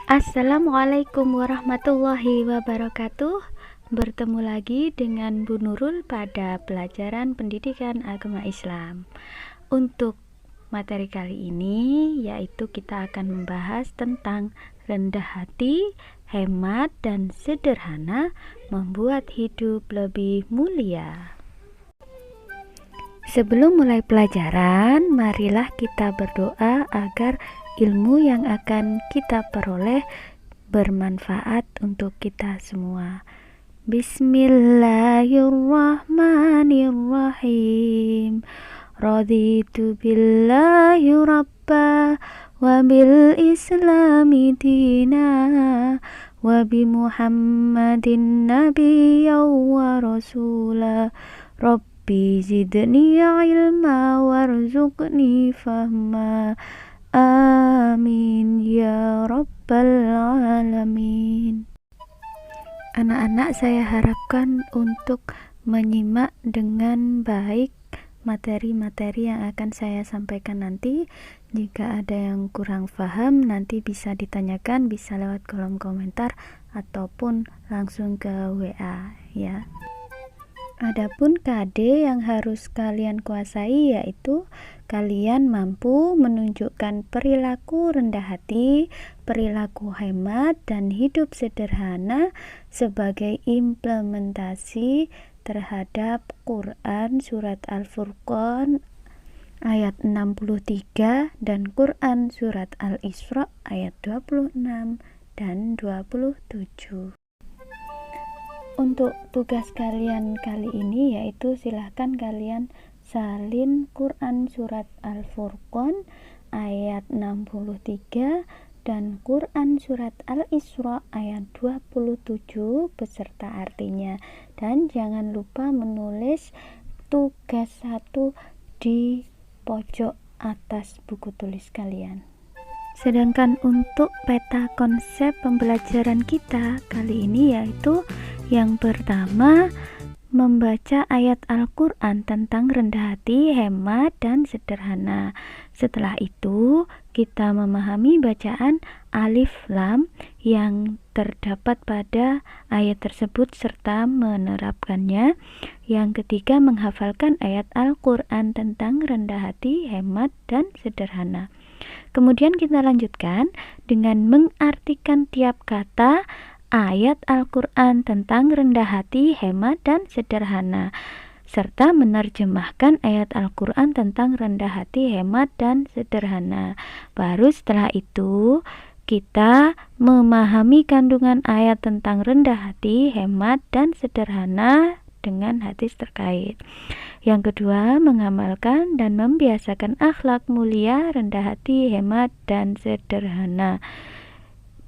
Assalamualaikum warahmatullahi wabarakatuh. Bertemu lagi dengan Bu Nurul pada pelajaran pendidikan agama Islam. Untuk materi kali ini yaitu kita akan membahas tentang rendah hati, hemat, dan sederhana membuat hidup lebih mulia. Sebelum mulai pelajaran, marilah kita berdoa agar ilmu yang akan kita peroleh bermanfaat untuk kita semua. Bismillahirrahmanirrahim. Raditu billahi rabba wa bil islami dina wa bi muhammadin nabiyya wa rasula. Rabbi zidni ilma warzuqni fahma. Amin ya rabbal alamin. Anak-anak, saya harapkan untuk menyimak dengan baik materi-materi yang akan saya sampaikan nanti. Jika ada yang kurang paham, nanti bisa ditanyakan, bisa lewat kolom komentar ataupun langsung ke WA ya. Adapun KD yang harus kalian kuasai yaitu kalian mampu menunjukkan perilaku rendah hati, perilaku hemat, dan hidup sederhana sebagai implementasi terhadap Quran Surat Al-Furqan ayat 63 dan Quran Surat Al-Isra ayat 26 dan 27. Untuk tugas kalian kali ini yaitu silahkan kalian salin Quran Surat Al-Furqan ayat 63 dan Quran Surat Al-Isra ayat 27 beserta artinya, dan jangan lupa menulis tugas 1 di pojok atas buku tulis kalian. Sedangkan untuk peta konsep pembelajaran kita kali ini yaitu yang pertama, membaca ayat Al-Quran tentang rendah hati, hemat, dan sederhana. Setelah itu, kita memahami bacaan alif lam yang terdapat pada ayat tersebut serta menerapkannya. Yang ketiga, menghafalkan ayat Al-Quran tentang rendah hati, hemat, dan sederhana. Kemudian kita lanjutkan dengan mengartikan tiap kata ayat Al-Quran tentang rendah hati, hemat, dan sederhana, serta menerjemahkan ayat Al-Quran tentang rendah hati, hemat, dan sederhana. Baru setelah itu kita memahami kandungan ayat tentang rendah hati, hemat, dan sederhana dengan hadis terkait. Yang kedua, mengamalkan dan membiasakan akhlak mulia, rendah hati, hemat, dan sederhana.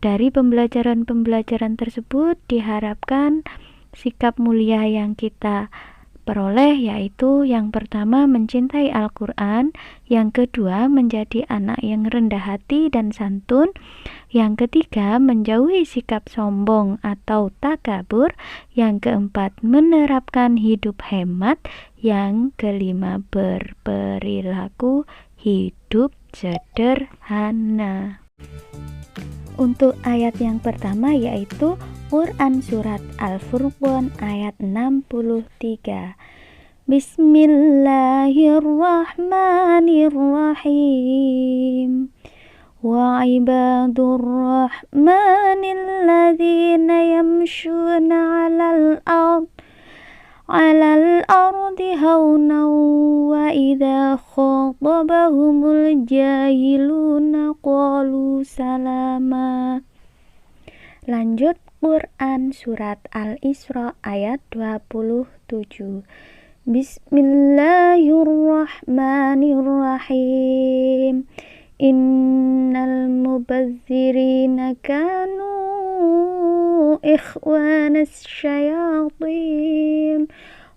Dari pembelajaran-pembelajaran tersebut diharapkan sikap mulia yang kita peroleh yaitu yang pertama mencintai Al-Quran, yang kedua menjadi anak yang rendah hati dan santun, yang ketiga menjauhi sikap sombong atau takabur, yang keempat menerapkan hidup hemat, yang kelima berperilaku hidup sederhana. Untuk ayat yang pertama yaitu Quran Surat Al-Furqan ayat 63. Bismillahirrahmanirrahim. Wa ibadur rahmanil ladzina yamshuna 'alal ardi haunan wa idza khatabahumul jahiluna qalu salama. Lanjut Quran Surat Al-Isra ayat 27. Bismillahirrahmanirrahim. Innal mubazzirina kanu ikhwanas syayatin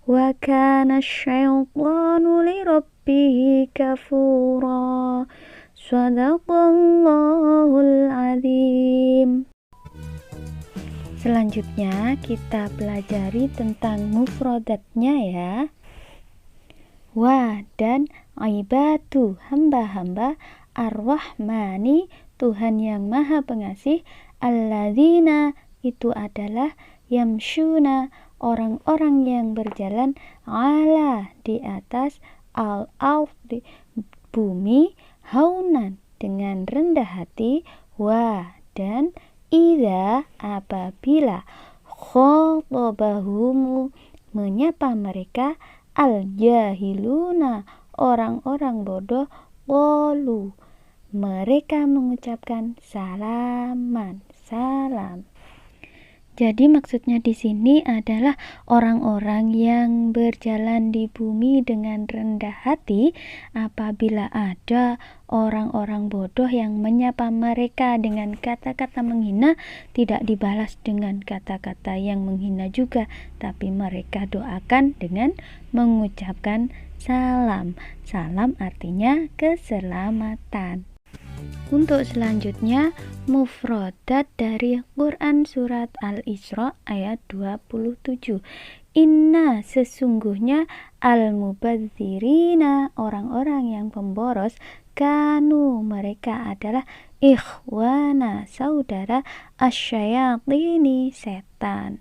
wa kana syaitanu lirabbihi kafura. Shadaqallahul azim. Selanjutnya kita pelajari tentang mufradatnya ya. Wa dan ibadu hamba-hamba Ar-Rahmani Tuhan yang Maha Pengasih. Alladzina itu adalah yamshuna orang-orang yang berjalan ala di atas al-ardi bumi haunan dengan rendah hati wa dan idza apabila khotobahumu menyapa mereka al-jahiluna orang-orang bodoh qalu mereka mengucapkan salaman salam. Jadi maksudnya di sini adalah orang-orang yang berjalan di bumi dengan rendah hati apabila ada orang-orang bodoh yang menyapa mereka dengan kata-kata menghina, tidak dibalas dengan kata-kata yang menghina juga, tapi mereka doakan dengan mengucapkan salam. Salam artinya keselamatan. Untuk selanjutnya mufradat dari Quran surat Al-Isra ayat 27. Inna sesungguhnya al-mubadzirina orang-orang yang pemboros kanu mereka adalah ikhwana saudara asyayatini setan.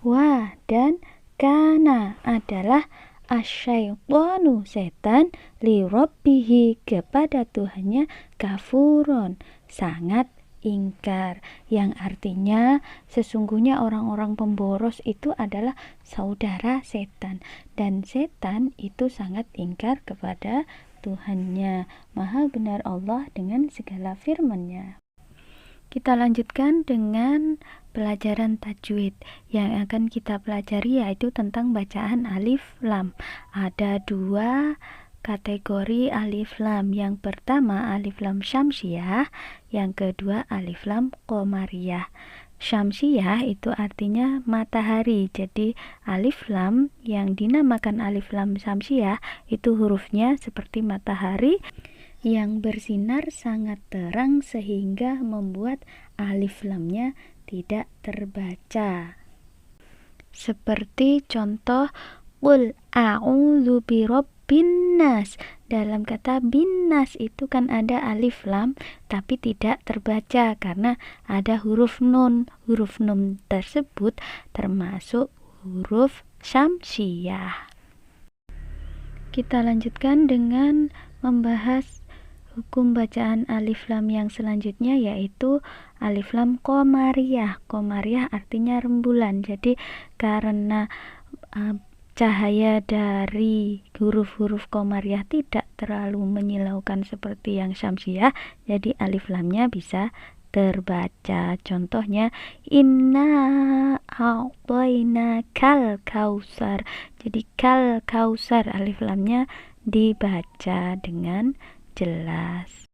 Wa dan kana adalah asyaitonu setan li rabbihi kepada Tuhannya kafuron sangat ingkar, yang artinya sesungguhnya orang-orang pemboros itu adalah saudara setan dan setan itu sangat ingkar kepada Tuhannya. Maha benar Allah dengan segala firman-Nya. Kita lanjutkan dengan pelajaran tajwid. Yang akan kita pelajari yaitu tentang bacaan alif lam. Ada 2 kategori alif lam. Yang pertama alif lam syamsiyah, yang kedua alif lam qamariyah. Syamsiyah itu artinya matahari. Jadi alif lam yang dinamakan alif lam syamsiyah itu hurufnya seperti matahari yang bersinar sangat terang sehingga membuat alif lamnya tidak terbaca. Seperti contoh qul a'udzu birabbin nas. Dalam kata binnas itu kan ada alif lam tapi tidak terbaca karena ada huruf nun. Huruf nun tersebut termasuk huruf syamsiyah. Kita lanjutkan dengan membahas hukum bacaan alif lam yang selanjutnya yaitu alif lam qamariyah. Qamariyah artinya rembulan. Jadi karena cahaya dari huruf-huruf qamariyah tidak terlalu menyilaukan seperti yang syamsiyah, jadi alif lamnya bisa terbaca. Contohnya inna a'tayna kal kausar. Jadi kal kausar alif lamnya dibaca dengan jelas.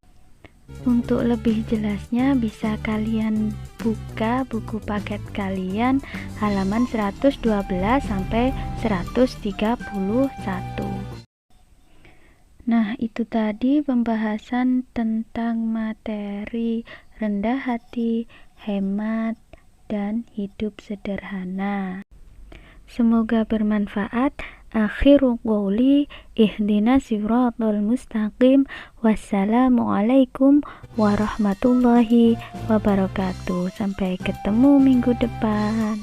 Untuk lebih jelasnya bisa kalian buka buku paket kalian halaman 112 sampai 131. Nah, itu tadi pembahasan tentang materi rendah hati, hemat, dan hidup sederhana. Semoga bermanfaat. Akhiru qouli ihdinas siratal mustaqim. Wassalamualaikum warahmatullahi wabarakatuh. Sampai ketemu minggu depan.